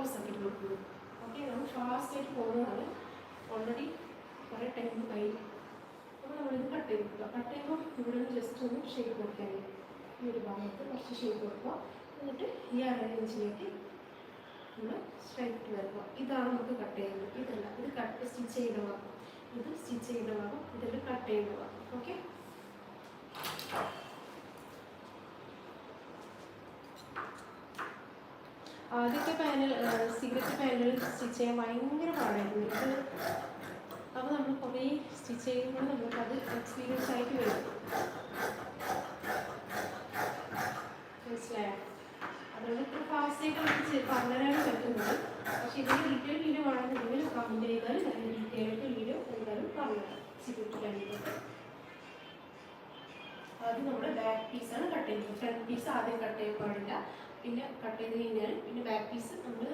Pose ആക്കി കൊടുക്കുന്നു. Okay, നമ്മൾ ഫാസ്റ്റായിട്ട് പോകുന്നതാണ്. ഓൾറെഡി കുറേ ടൈം കഴിഞ്ഞു. അപ്പോൾ നമ്മളിത് കട്ട് ചെയ്ത് കൊടുക്കുക. കട്ട് ചെയ്യുമ്പോൾ ഇവിടെ നിന്ന് ജസ്റ്റ് ഒന്ന് ഷേപ്പ് കൊടുക്കാൻ, ഈ ഒരു ഭാഗത്ത് കുറച്ച് ഷേപ്പ് കൊടുക്കുക. എന്നിട്ട് ഈ അരയിഞ്ചിലേക്ക് നമ്മൾ സ്ട്രൈറ്റ് വരുക. ഇതാണ് നമുക്ക് കട്ട് ചെയ്യുന്നത്. ഇതല്ല, ഇത് കട്ട് സ്റ്റിച്ച് ചെയ്ത ഭാഗം, ഇത് സ്റ്റിച്ച് ചെയ്ത ഭാഗം, ഇതെല്ലാം കട്ട് ചെയ്യുന്ന ഭാഗം. ഓക്കെ, ആദ്യത്തെ പാനൽ സിഗരറ്റ് പാനൽ സ്റ്റിച്ച് ചെയ്യാൻ ഭയങ്കര പാടായിരുന്നു ഇത്. അപ്പോൾ നമ്മൾ കുറേ സ്റ്റിച്ച് ചെയ്യുമ്പോൾ നമുക്കത് എക്സ്പീരിയൻസ് ആയിട്ട് വരും. മനസ്സിലായോ? അതുകൊണ്ട് ഇത്ര ഫാസ്റ്റായിട്ട് നമുക്ക് പറഞ്ഞുതരാനും പറ്റുന്നത്. പക്ഷേ ഇതിൻ്റെ ഡീറ്റെയിൽ വീഡിയോ ആണെന്നുണ്ടെങ്കിൽ കമൻറ്റ് ചെയ്താൽ അതിൻ്റെ ഡീറ്റെയിൽ ആയിട്ട് വീഡിയോ എന്തായാലും പറഞ്ഞുതരാം. സിഗരറ്റ് പാനലിലേക്ക് ആദ്യം നമ്മൾ ബാക്ക് പീസാണ് കട്ട് ചെയ്യുന്നത്. ഫ്രണ്ട് പീസ് ആദ്യം കട്ട് ചെയ്യാൻ പാടില്ല. പിന്നെ കട്ട് ചെയ്ത് കഴിഞ്ഞാൽ പിന്നെ ബാക്ക് പീസ് നമ്മൾ